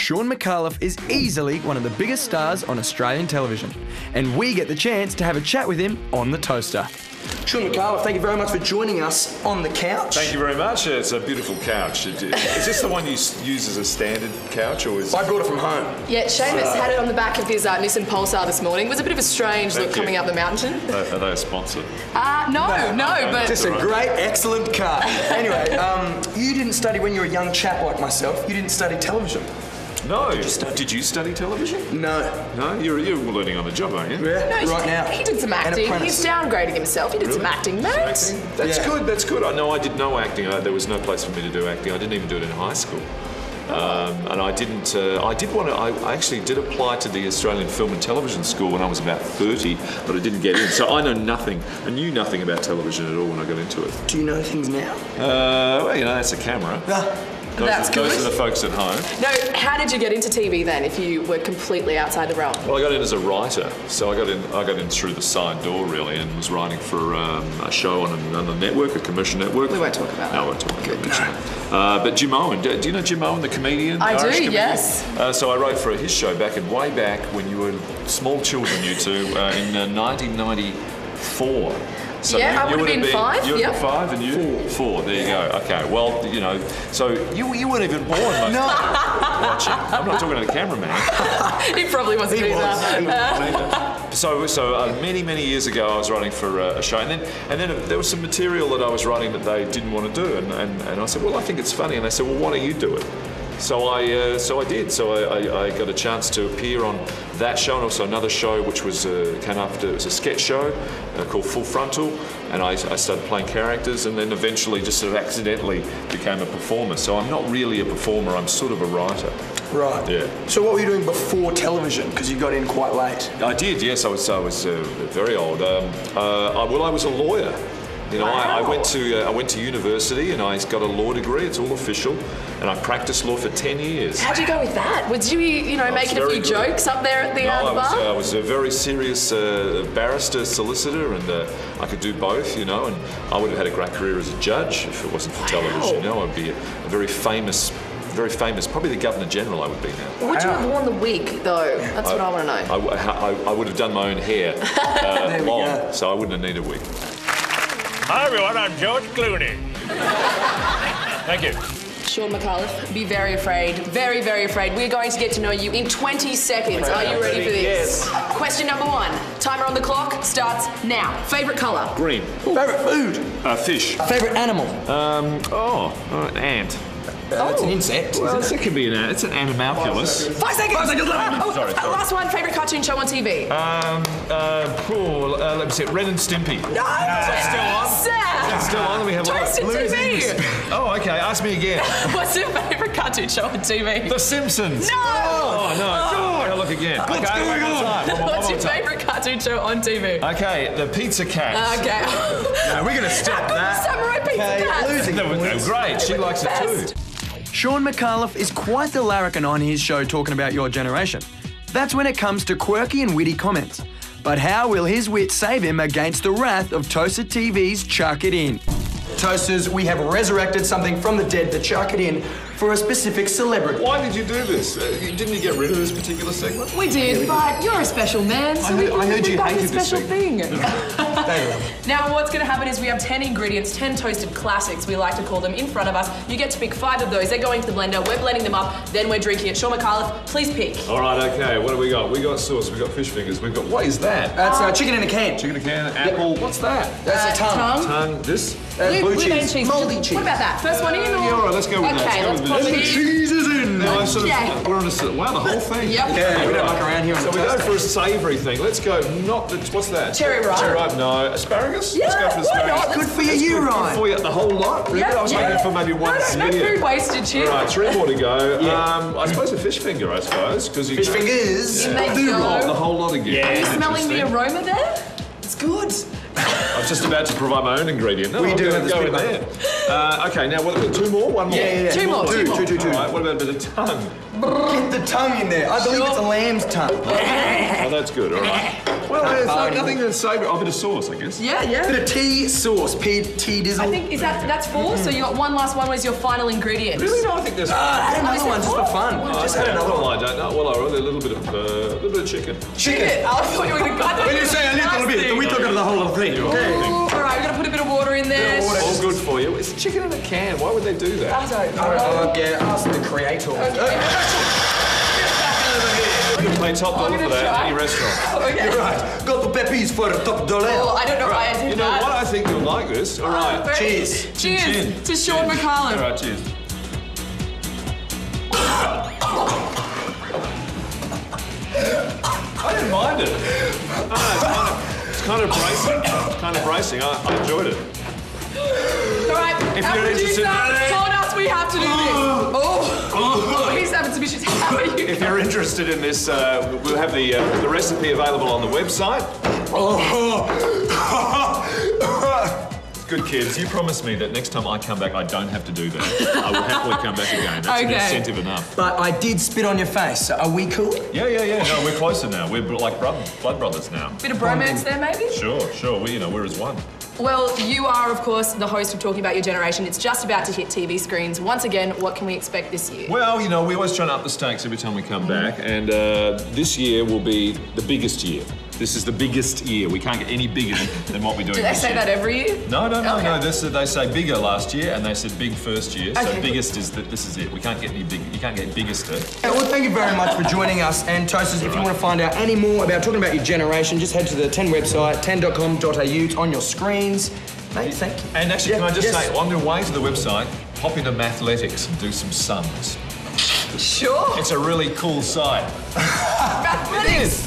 Sean McAuliffe is easily one of the biggest stars on Australian television, and we get the chance to have a chat with him on The Toaster. Sean McAuliffe, thank you very much for joining us on the couch. Thank you very much. It's a beautiful couch. Is this the one you use as a standard couch, or is? I brought it from home. Yeah, Seamus had it on the back of his Nissan Pulsar this morning. It was a bit of a strange look coming up the mountain. Are they a sponsor? No, but... Just a great, excellent car. Anyway, you didn't study when you were a young chap like myself. You didn't study television. No. Did you study television? No. No? You're learning on the job, aren't you? Yeah, No, right now. He did some acting. He's downgrading himself. He did some acting, mate. That's good. That's good. I did no acting. There was no place for me to do acting. I didn't even do it in high school. And I didn't. I actually did apply to the Australian Film and Television School when I was about 30, but I didn't get in. So I know nothing. I knew nothing about television at all when I got into it. Do you know things now? Well, that's a camera. That's good. Those are the folks at home. No, how did you get into TV then, if you were completely outside the realm? Well, I got in as a writer, so I got in through the side door really, and was writing for a show on a network, a commercial network. We won't talk about that. No, I won't talk about that. But Jim Owen, do you know Jim Owen, the comedian? I do, comedian? yes. So I wrote for his show way back when you were small children, you two, in 1994. So yeah, I would have been 5. You would have been 5 and you? 4. There you go. Okay, well, so you weren't even born most of you watching. I'm not talking to the cameraman. He probably wasn't either. So many years ago, I was writing for a show, and then there was some material that I was writing that they didn't want to do, and I said, well, I think it's funny, and they said, well, why don't you do it? So I did. So I got a chance to appear on that show, and also another show which was came after. It was a sketch show called Full Frontal, and I started playing characters, and then eventually just sort of accidentally became a performer. So I'm not really a performer. I'm sort of a writer. Right. Yeah. So what were you doing before television? Because you got in quite late. I did. Yes, I was very old. I was a lawyer. I went to university and I got a law degree. It's all official, and I practiced law for 10 years. How'd you go with that? Would you, making a few jokes up there at the bar? I was a very serious barrister, solicitor, and I could do both. And I would have had a great career as a judge if it wasn't for television. I'd be a very famous, probably the Governor General I would be now. Would you have worn the wig, though? That's what I want to know. I would have done my own hair long, so I wouldn't have needed a wig. Hi everyone, I'm George Clooney. Thank you. Sean McAuliffe, be very afraid, very, very afraid. We're going to get to know you in 20 seconds. Are you ready for this? Yes. Question number 1. Timer on the clock starts now. Favourite colour? Green. Favourite food? Fish. Favourite animal? An ant. It's an insect. Well, it could be an ant. It's an animalculus. 5 seconds. 5 seconds left. Sorry. Last one. Favourite cartoon show on TV? Let me see. Ren and Stimpy. No. Still on? Sad. Still on? Let me have Toasted TV. Oh, okay. Ask me again. What's your favourite cartoon show on TV? The Simpsons. No. Oh no. I'll look again. What's going on? What's your favourite cartoon show on TV? Okay, the Pizza Cats. Okay. No, we're going to stop that. Samurai Pizza Cats. Losing. That was great. She likes it too. Sean McAuliffe is quite the larrikin on his show talking about your generation. That's when it comes to quirky and witty comments. But how will his wit save him against the wrath of Toasted TV's Chuck It In? Toasters, we have resurrected something from the dead to chuck it in for a specific celebrity. Why did you do this? Didn't you get rid of this particular segment? We did, but you're a special man, so I heard you hated a special this thing. They love it. Now, what's going to happen is we have 10 ingredients, 10 toasted classics, we like to call them, in front of us. You get to pick 5 of those. They're going to the blender. We're blending them up. Then we're drinking it. Sean McAuliffe, please pick. All right, okay. What do we got? We got sauce. We got fish fingers. We've got. What is that? That's chicken in a can. Chicken in a can. Apple. What's that? That's a tongue. Tongue. This. Blue Blue cheese. cheese. Moldy cheese. What about that? First one in? Or? Yeah, all right. Let's go with that. Okay, let's pop it in. Cheese is in. Now, Yeah. we're on a. Wow, the whole thing. Yep. Yeah, we don't muck around here on So the we go toaster. for a savoury thing. Let's go. Not the. What's that? Cherry ripe. Cherry ripe. No. Asparagus. Yeah, Let's go for why asparagus. not? Good for you, right? For you, the whole lot. Really? Yeah, I was hoping for maybe one. No food wasted, cheers. All right, 3 more to go. Yeah. I suppose a fish finger. I suppose because you. Fish fingers. You make Food go. roll. The whole lot again. Are you smelling the aroma there? It's good. I was just about to provide my own ingredient. No, We I'm do gonna have go this in bit there. Okay, now what? 2 more? 1 more? Yeah. Two more. Two. All right, what about a bit of tongue? Get the tongue in there. I believe it's a lamb's tongue. Oh, that's good. All right. Well, there's nothing to savour. A bit of sauce, I guess. Yeah, yeah. Bit of tea sauce, tea dizzle. I think that's 4. So you got one last one. Was your final ingredient? Really? No, I think there's. Add another one just for fun. Just add another one. I don't know. Well, I really a little bit of chicken. Chicken. I thought you were going to. When you say a little bit, we talk about the whole thing. Okay. All right, we're going to put a bit of water in there. All good for you. It's chicken in a can. Why would they do that? I don't know. Yeah, ask the creator. You can pay top dollar for that try. at any restaurant. Okay. You're right. Got the peppies for the top dollar. Well, I don't know why I did You know that. what? I think you'll like this. All right. Great. Cheers. Cheers Chin. to Sean All McCallum. right, cheers. I didn't mind it. It's kind of bracing. It's kind of bracing. I enjoyed it. All right, If our you're producer interested- told us we have to do this. Oh, he's having some issues. How are you? If you're interested in this, we'll have the recipe available on the website. Good kids, you promised me that next time I come back, I don't have to do that. I will happily come back again. That's an Okay. incentive enough. But I did spit on your face. So are we cool? Yeah. No, we're closer now. We're like blood brothers now. Bit of bromance there, maybe? Sure. We're as one. Well, you are, of course, the host of Talking About Your Generation. It's just about to hit TV screens. Once again, what can we expect this year? Well, we always try to up the stakes every time we come back, and this year will be the biggest year. This is the biggest year. We can't get any bigger than what we're doing. Do they this say year. that every year? No. Okay. They say bigger last year, and they said big first year. So Okay. biggest is that this is it. We can't get any bigger. You can't get biggester. Well, thank you very much for joining us. And Toasters, if you want to find out any more about Talking About Your Generation, just head to the 10 website, 10.com.au. It's on your screens. Mate, thank you. And actually, Yeah, can I just yes. say, on your way to the website, hop into Mathletics and do some sums. Sure. It's a really cool site. Mathletics.